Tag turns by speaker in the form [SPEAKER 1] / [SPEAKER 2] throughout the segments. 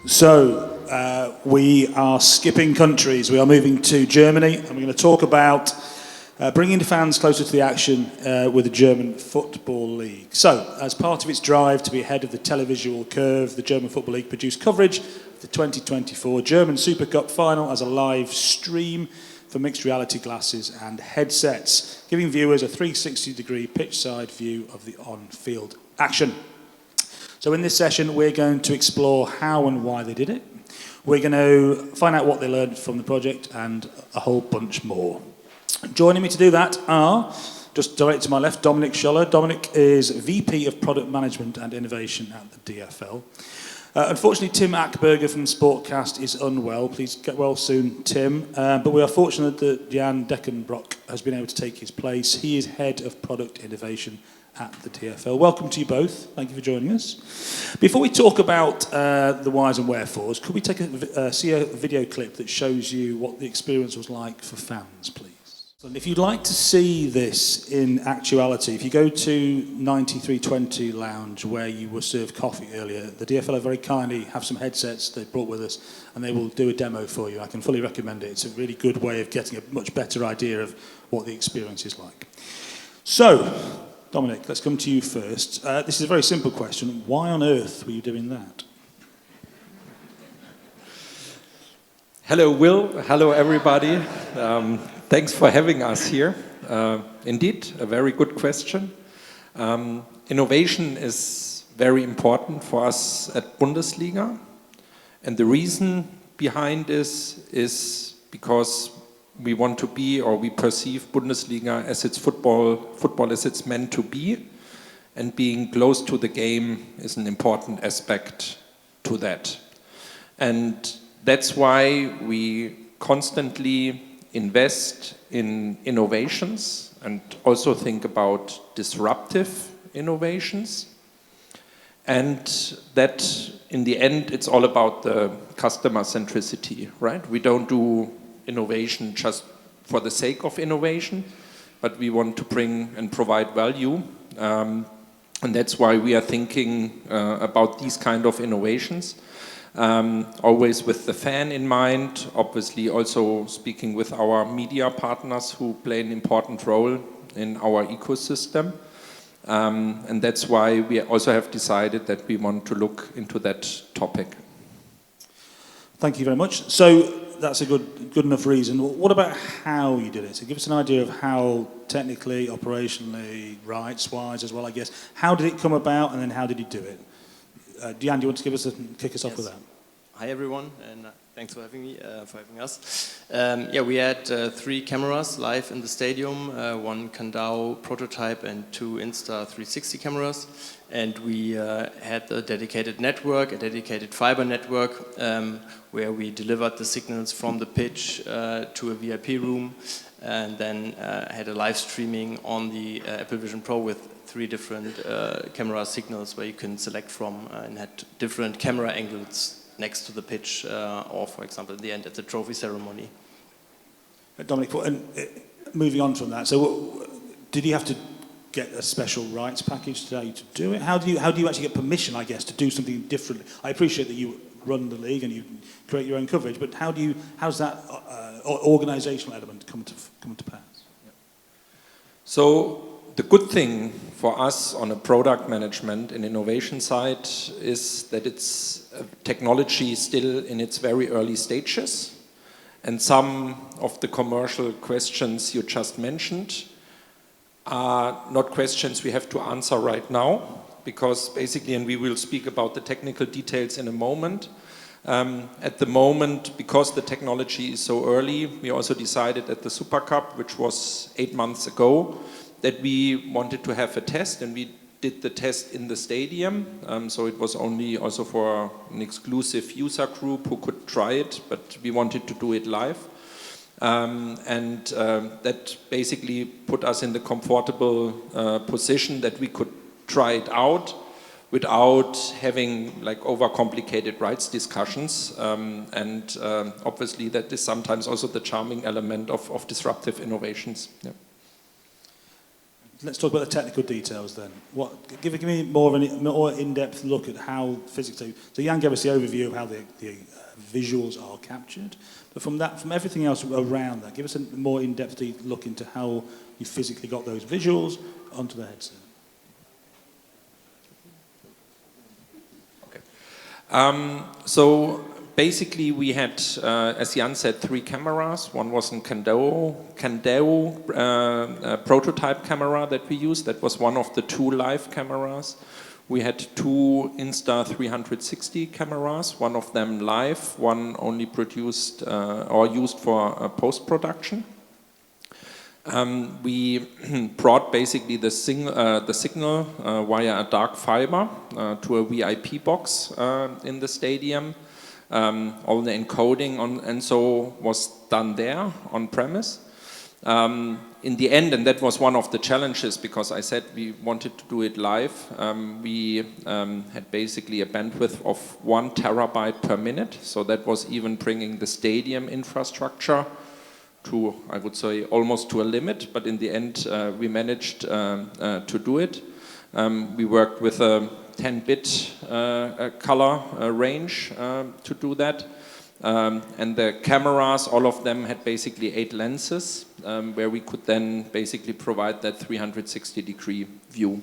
[SPEAKER 1] So, we are skipping countries. We are moving to Germany, and we're going to talk about bringing the fans closer to the action with the German Football League. So, as part of its drive to be ahead of the televisual curve, the German Football League produced coverage of the 2024 German Supercup final as a live stream for mixed reality glasses and headsets, giving viewers a 360-degree pitch-side view of the on-field action. So in this session, we're going to explore how and why they did it. We're going to find out what they learned from the project and a whole bunch more. Joining me to do that are, just direct to my left, Dominik Scholler. Dominik is VP of Product Management and Innovation at the DFL. Unfortunately, Tim Ackberger from Sportcast is unwell. Please get well soon, Tim. But we are fortunate that Jan Deckenbrock has been able to take his place. He is Head of Product Innovation at the DFL. Welcome to you both. Thank you for joining us. Before we talk about the whys and wherefores, could we see a video clip that shows you what the experience was like for fans, please? And if you'd like to see this in actuality, if you go to 9320 Lounge, where you were served coffee earlier, the DFL very kindly have some headsets they brought with us, and they will do a demo for you. I can fully recommend it. It's a really good way of getting a much better idea of what the experience is like. So, Dominik, let's come to you first. This is a very simple question. Why on earth were you doing that?
[SPEAKER 2] Hello, Will. Hello, everybody. Thanks for having us here. Indeed, a very good question. Innovation is very important for us at Bundesliga. And the reason behind this is because we want to be, or we perceive Bundesliga as its football as it's meant to be, and being close to the game is an important aspect to that. And that's why we constantly invest in innovations and also think about disruptive innovations. And that, in the end, it's all about the customer centricity, right? We don't do innovation just for the sake of innovation, but we want to bring and provide value. And that's why we are thinking about these kind of innovations. Always with the fan in mind, obviously also speaking with our media partners who play an important role in our ecosystem. And that's why we also have decided that we want to look into that topic.
[SPEAKER 1] Thank you very much. So that's a good enough reason. What about how you did it? So give us an idea of how technically, operationally, rights-wise as well, I guess. How did it come about, and then how did you do it? Jan, do you want to kick us off with that?
[SPEAKER 3] Hi everyone, and thanks for having us. We had 3 cameras live in the stadium, 1 Kandau prototype and 2 Insta360 cameras. And we had a dedicated network, a dedicated fiber network, where we delivered the signals from the pitch to a VIP room, and then had a live streaming on the Apple Vision Pro with 3 different camera signals where you can select from, and had different camera angles next to the pitch, or for example at the end at the trophy ceremony.
[SPEAKER 1] Dominik, and moving on from that, so did you have to get a special rights package today to do it? How do you actually get permission, I guess, to do something different? I appreciate that you run the league and you create your own coverage, but how's that organisational element come to pass?
[SPEAKER 2] So the good thing for us on a product management and innovation side is that it's technology still in its very early stages, and some of the commercial questions you just mentioned are not questions we have to answer right now, because basically, and we will speak about the technical details in a moment, at the moment, because the technology is so early, we also decided at the Supercup, which was 8 months ago, that we wanted to have a test, and we did the test in the stadium. So it was only also for an exclusive user group who could try it, but we wanted to do it live. That basically put us in the comfortable position that we could try it out without having like overcomplicated rights discussions. Obviously that is sometimes also the charming element of disruptive innovations. Yeah.
[SPEAKER 1] let's talk about the technical details then. Give me more in-depth look at how physically. So Jan gave us the overview of how the visuals are captured, but from everything else around that, give us a more in-depth look into how you physically got those visuals onto the headset.
[SPEAKER 2] So basically we had, as Jan said, 3 cameras. One was a Candao prototype camera that we used. That was one of the 2 live cameras. We had 2 Insta360 cameras, one of them live, one only produced or used for post-production. We brought basically the signal via a dark fiber to a VIP box in the stadium. All the encoding and so was done there on premise. In the end, and that was one of the challenges, because I said we wanted to do it live, we had basically a bandwidth of 1 terabyte per minute. So that was even bringing the stadium infrastructure to, I would say, almost to a limit. But in the end, we managed to do it. We worked with a 10-bit color range to do that. And the cameras, all of them had basically 8 lenses, where we could then basically provide that 360-degree view.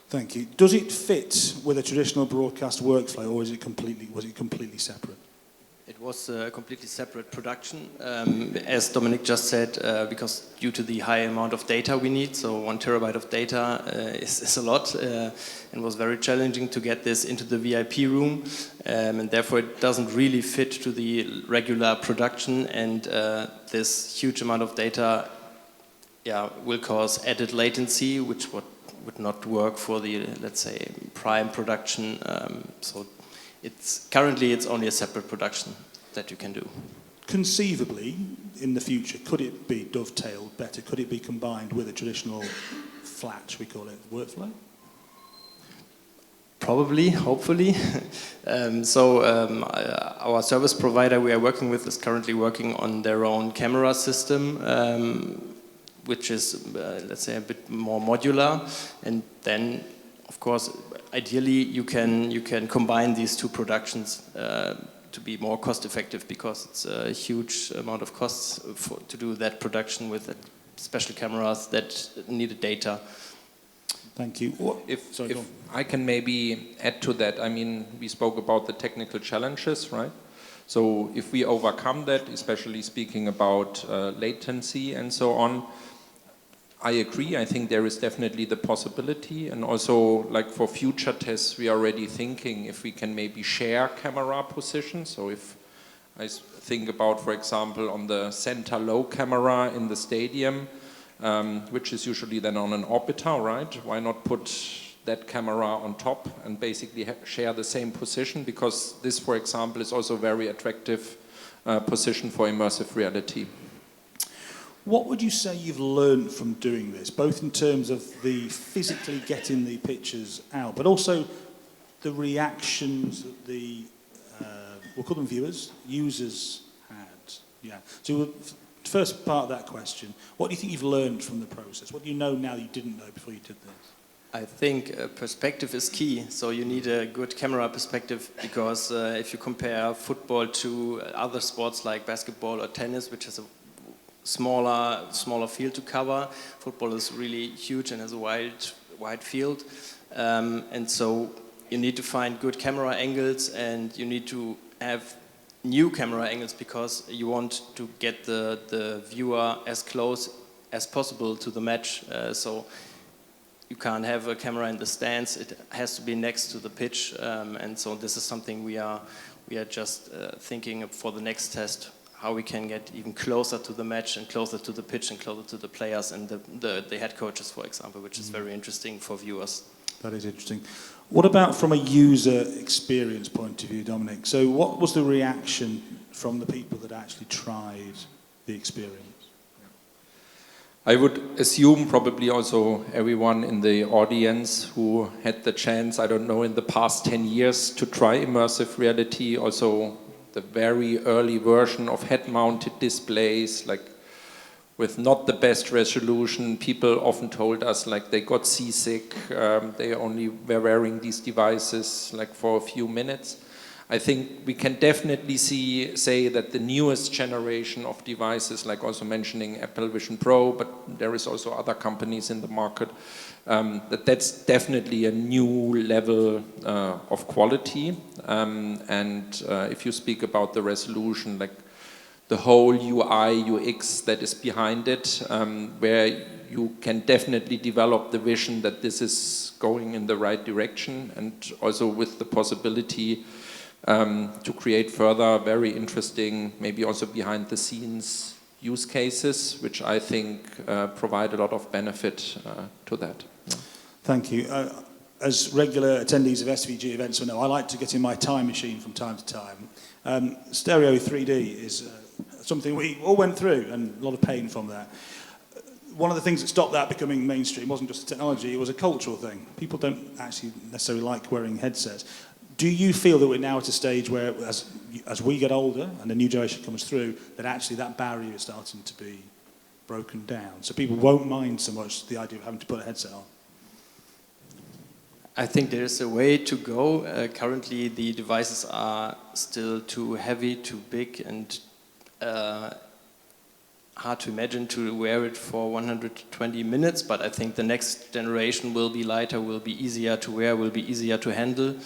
[SPEAKER 1] Thank you. Does it fit with a traditional broadcast workflow, or was it completely separate?
[SPEAKER 3] It was a completely separate production, as Dominik just said, because due to the high amount of data we need, so 1 terabyte of data is a lot, and was very challenging to get this into the VIP room, and therefore it doesn't really fit to the regular production, and this huge amount of data will cause added latency, which would not work for the, let's say, prime production, so currently it's only a separate production that you can do.
[SPEAKER 1] Conceivably, in the future, could it be dovetailed better? Could it be combined with a traditional flat, we call it, workflow?
[SPEAKER 3] Probably, hopefully. Our service provider we are working with is currently working on their own camera system, which is, let's say, a bit more modular, and then, of course, ideally, you can combine these 2 productions to be more cost effective, because it's a huge amount of costs to do that production with special cameras that needed data.
[SPEAKER 1] Thank you.
[SPEAKER 2] If I can maybe add to that, I mean, we spoke about the technical challenges, right? So if we overcome that, especially speaking about latency and so on, I agree. I think there is definitely the possibility, and also like for future tests, we are already thinking if we can maybe share camera positions. So if I think about, for example, on the center low camera in the stadium, which is usually then on an orbiter, right? Why not put that camera on top and basically share the same position? Because this, for example, is also a very attractive position for immersive reality.
[SPEAKER 1] What would you say you've learned from doing this, both in terms of the physically getting the pictures out, but also the reactions that the, we'll call them viewers, users had? Yeah. So first part of that question, what do you think you've learned from the process? What do you know now that you didn't know before you did this?
[SPEAKER 3] I think perspective is key. So you need a good camera perspective, because if you compare football to other sports like basketball or tennis, which has a smaller field to cover. Football is really huge and has a wide field, and so you need to find good camera angles, and you need to have new camera angles, because you want to get the viewer as close as possible to the match. So you can't have a camera in the stands; it has to be next to the pitch, and so this is something we are just thinking for the next test, how we can get even closer to the match and closer to the pitch and closer to the players and the head coaches, for example, which is very interesting for viewers.
[SPEAKER 1] That is interesting. What about from a user experience point of view, Dominik? So what was the reaction from the people that actually tried the experience?
[SPEAKER 2] I would assume probably also everyone in the audience who had the chance, I don't know, in the past 10 years to try immersive reality, also the very early version of head-mounted displays, like with not the best resolution. People often told us like they got seasick, they only were wearing these devices like for a few minutes. I think we can definitely say that the newest generation of devices, like also mentioning Apple Vision Pro, but there is also other companies in the market, that's definitely a new level of quality. And if you speak about the resolution, like the whole UI, UX that is behind it, where you can definitely develop the vision that this is going in the right direction, and also with the possibility to create further very interesting, maybe also behind the scenes use cases, which I think provide a lot of benefit to that. Yeah.
[SPEAKER 1] Thank you. As regular attendees of SVG events will know, I like to get in my time machine from time to time. Stereo 3D is something we all went through, and a lot of pain from that. One of the things that stopped that becoming mainstream wasn't just the technology, it was a cultural thing. People don't actually necessarily like wearing headsets. Do you feel that we're now at a stage where, as we get older and the new generation comes through, that actually that barrier is starting to be broken down? So people won't mind so much the idea of having to put a headset on?
[SPEAKER 3] I think there is a way to go. Currently, the devices are still too heavy, too big, and hard to imagine to wear it for 120 minutes. But I think the next generation will be lighter, will be easier to wear, will be easier to handle.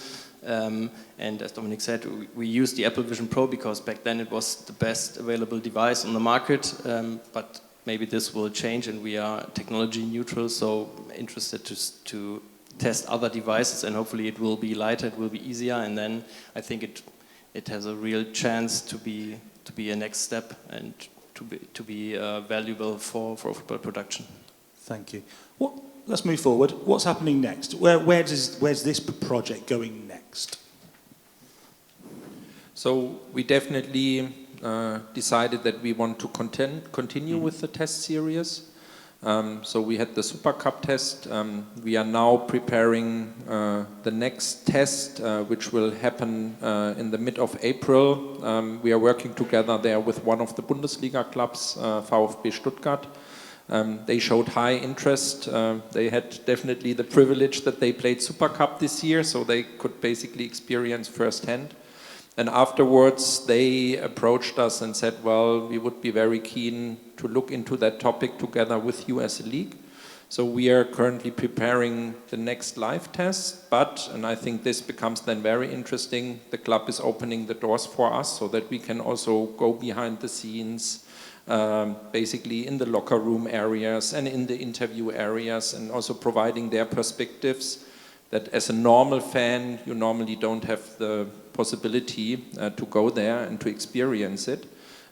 [SPEAKER 3] And as Dominik said, we used the Apple Vision Pro because back then it was the best available device on the market. But maybe this will change, and we are technology neutral, so interested to test other devices, and hopefully it will be lighter, it will be easier, and then I think it has a real chance to be a next step and to be valuable for football production.
[SPEAKER 1] Thank you. Let's move forward. What's happening next? Where's this project going next?
[SPEAKER 2] So we definitely decided that we want to continue with the test series. So we had the Supercup test. We are now preparing the next test, which will happen in the mid of April. We are working together there with one of the Bundesliga clubs, VfB Stuttgart. They showed high interest. They had definitely the privilege that they played Supercup this year, so they could basically experience firsthand. And afterwards, they approached us and said, well, we would be very keen to look into that topic together with you as a league. So we are currently preparing the next live test, but, and I think this becomes then very interesting, the club is opening the doors for us so that we can also go behind the scenes, basically in the locker room areas and in the interview areas, and also providing their perspectives that as a normal fan, you normally don't have the possibility to go there and to experience it.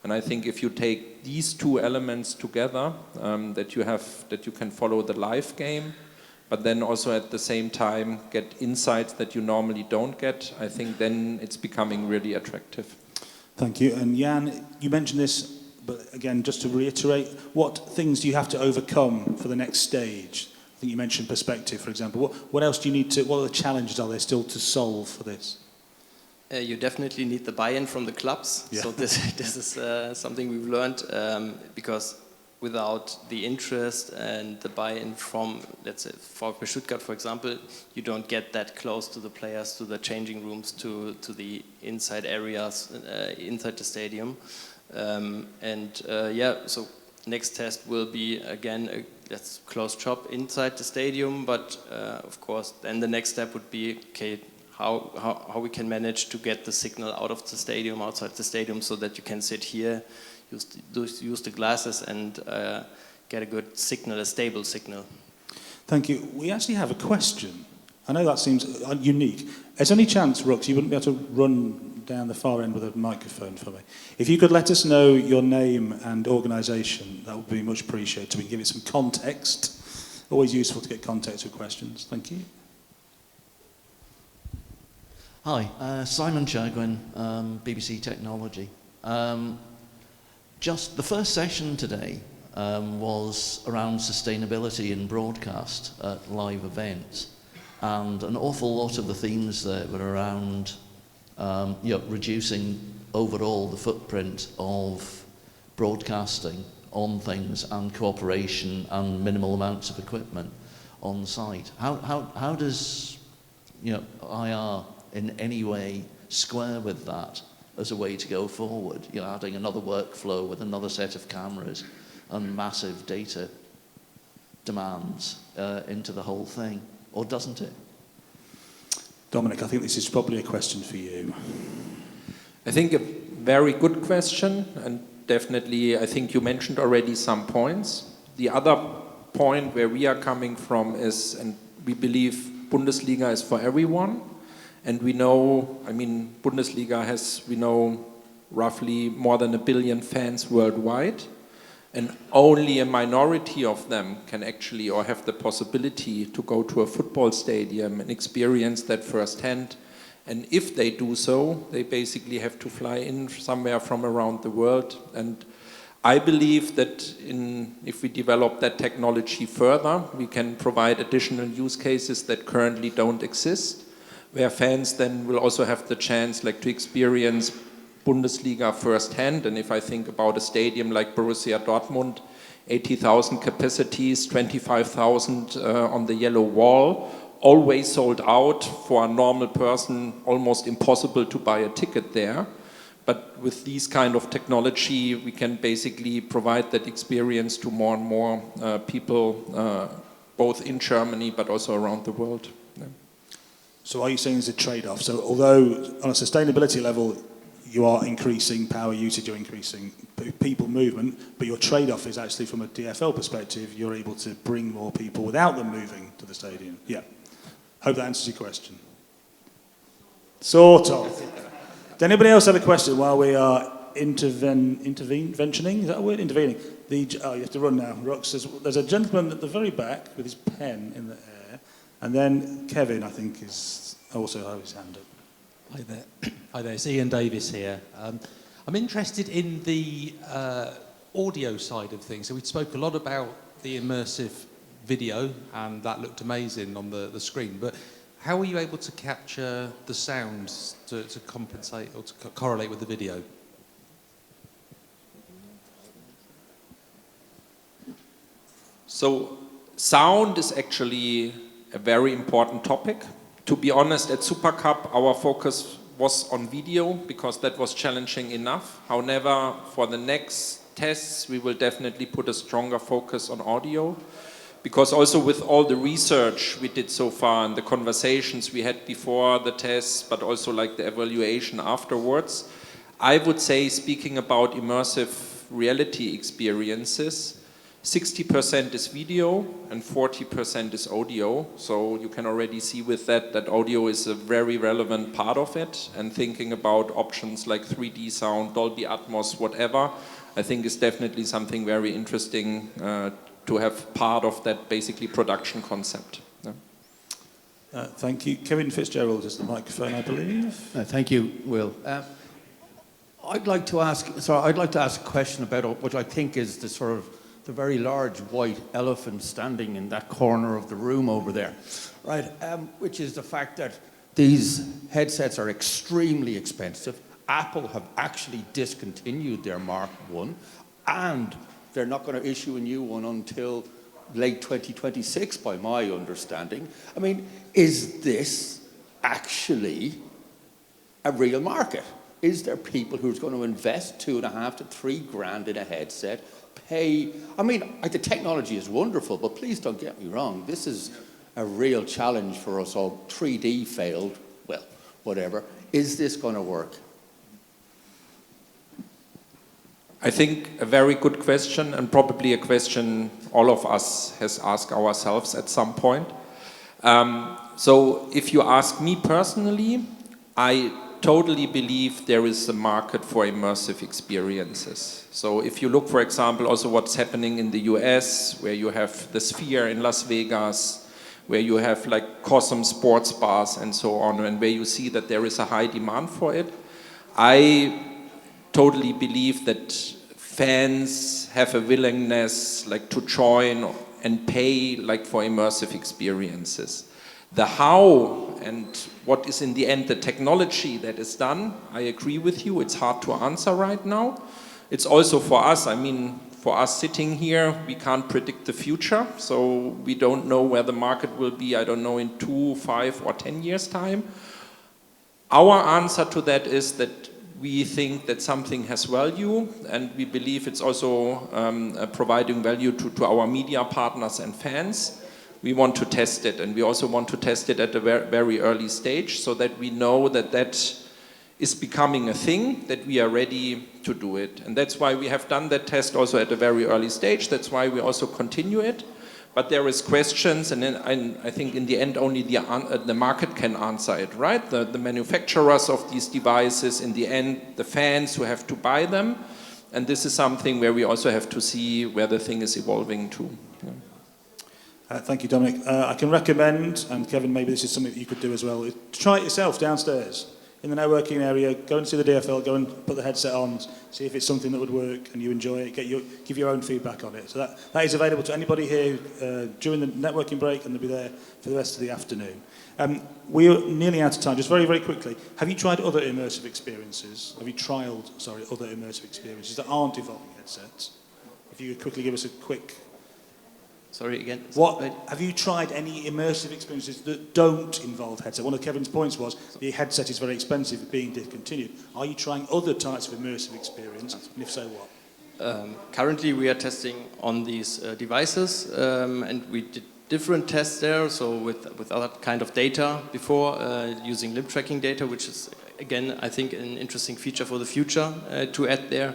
[SPEAKER 2] And I think if you take these two elements together, that you can follow the live game, but then also at the same time get insights that you normally don't get, I think then it's becoming really attractive.
[SPEAKER 1] Thank you. And Jan, you mentioned this, but again, just to reiterate, what things do you have to overcome for the next stage? I think you mentioned perspective, for example. What else do you need to, what other challenges are there still to solve for this?
[SPEAKER 3] You definitely need the buy-in from the clubs. Yeah. So this is something we've learned, because without the interest and the buy-in from, let's say, VfB Stuttgart, for example, you don't get that close to the players, to the changing rooms, to the inside areas, inside the stadium. So next test will be, again, that's closed shop inside the stadium, but of course, then the next step would be, okay, how we can manage to get the signal out of the stadium, outside the stadium, so that you can sit here, use the glasses and get a good signal, a stable signal.
[SPEAKER 1] Thank you. We actually have a question. I know that seems unique. Is there any chance, Rux, you wouldn't be able to run down the far end with a microphone for me? If you could let us know your name and organisation, that would be much appreciated, so we can give it some context. Always useful to get context with questions. Thank you.
[SPEAKER 4] Hi, Simon Chagwin, BBC Technology. Just the first session today was around sustainability in broadcast at live events, and an awful lot of the themes there were around reducing overall the footprint of broadcasting on things and cooperation and minimal amounts of equipment on site. How does IR in any way square with that as a way to go forward? Adding another workflow with another set of cameras and massive data demands into the whole thing, or doesn't it?
[SPEAKER 1] Dominik, I think this is probably a question for you.
[SPEAKER 2] I think a very good question, and definitely I think you mentioned already some points. The other point where we are coming from is, and we believe Bundesliga is for everyone, and we know, Bundesliga has, we know, roughly more than 1 billion fans worldwide, and only a minority of them can actually or have the possibility to go to a football stadium and experience that firsthand. And if they do so, they basically have to fly in somewhere from around the world. And I believe that if we develop that technology further, we can provide additional use cases that currently don't exist, where fans then will also have the chance to experience Bundesliga firsthand. And if I think about a stadium like Borussia Dortmund, 80,000 capacities, 25,000 on the yellow wall, always sold out, for a normal person almost impossible to buy a ticket there. But with these kind of technology, we can basically provide that experience to more and more people, both in Germany but also around the world. Yeah.
[SPEAKER 1] So are you saying there's a trade-off? So although on a sustainability level, you are increasing power usage, you're increasing people movement, but your trade-off is actually from a DFL perspective, you're able to bring more people without them moving to the stadium. Yeah. Hope that answers your question. Sort of. Does anybody else have a question while we are intervening? Is that a word? Intervening. You have to run now. Rox says, there's a gentleman at the very back with his pen in the air, and then Kevin, I think, is also have his hand up.
[SPEAKER 5] Hi there. Hi there. It's Ian Davis here. I'm interested in the audio side of things. So we spoke a lot about the immersive video, and that looked amazing on the screen. But how are you able to capture the sounds to compensate or to correlate with the video?
[SPEAKER 2] So sound is actually a very important topic. To be honest, at Supercup, our focus was on video because that was challenging enough. However, for the next tests, we will definitely put a stronger focus on audio, because also with all the research we did so far and the conversations we had before the tests, but also the evaluation afterwards, I would say, speaking about immersive reality experiences, 60% is video and 40% is audio. So you can already see with that audio is a very relevant part of it. And thinking about options like 3D sound, Dolby Atmos, whatever, I think is definitely something very interesting to have part of that basically production concept. Yeah.
[SPEAKER 1] Thank you. Kevin Fitzgerald is the microphone, I believe.
[SPEAKER 6] Thank you, Will. I'd like to ask a question about what I think is the very large white elephant standing in that corner of the room over there, right? Which is the fact that these headsets are extremely expensive. Apple have actually discontinued their Mark 1, and they're not going to issue a new one until late 2026, by my understanding. I mean, is this actually a real market? Is there people who's going to invest $2,500 to $3,000 in a headset? The technology is wonderful, but please don't get me wrong. This is a real challenge for us all. 3D failed, well, whatever. Is this going to work?
[SPEAKER 2] I think a very good question, and probably a question all of us has asked ourselves at some point. So if you ask me personally, I totally believe there is a market for immersive experiences. So if you look, for example, also what's happening in the US, where you have the Sphere in Las Vegas, where you have Cosm sports bars and so on, and where you see that there is a high demand for it, I totally believe that fans have a willingness to join and pay for immersive experiences. The how and what is in the end the technology that is done, I agree with you, it's hard to answer right now. It's also for us, for us sitting here, we can't predict the future. So we don't know where the market will be, I don't know, in 2, 5 or 10 years' time. Our answer to that is that we think that something has value, and we believe it's also providing value to our media partners and fans. We want to test it, and we also want to test it at a very early stage so that we know that that is becoming a thing, that we are ready to do it. And that's why we have done that test also at a very early stage. That's why we also continue it. But there is questions, and I think in the end only the market can answer it, right? The manufacturers of these devices, in the end, the fans who have to buy them. And this is something where we also have to see where the thing is evolving to. Yeah.
[SPEAKER 1] Thank you, Dominik. I can recommend, and Kevin, maybe this is something that you could do as well, try it yourself downstairs in the networking area. Go and see the DFL, go and put the headset on, see if it's something that would work and you enjoy it, give your own feedback on it. So that is available to anybody here during the networking break, and they'll be there for the rest of the afternoon. We're nearly out of time. Just very, very quickly, have you tried other immersive experiences? Have you trialed, other immersive experiences that aren't involving headsets? If you could quickly give us a quick...
[SPEAKER 3] Sorry, again?
[SPEAKER 1] Have you tried any immersive experiences that don't involve headset? One of Kevin's points was the headset is very expensive, being discontinued. Are you trying other types of immersive experience? And if so, what?
[SPEAKER 3] Currently, we are testing on these devices, and we did different tests there, so with other kind of data before, using limb tracking data, which is, again, I think an interesting feature for the future to add there.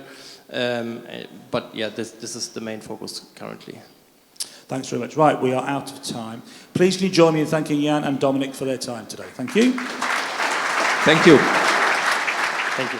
[SPEAKER 3] But yeah, this is the main focus currently.
[SPEAKER 1] Thanks very much. Right, we are out of time. Please can you join me in thanking Jan and Dominik for their time today. Thank you.
[SPEAKER 2] Thank you.
[SPEAKER 3] Thank you.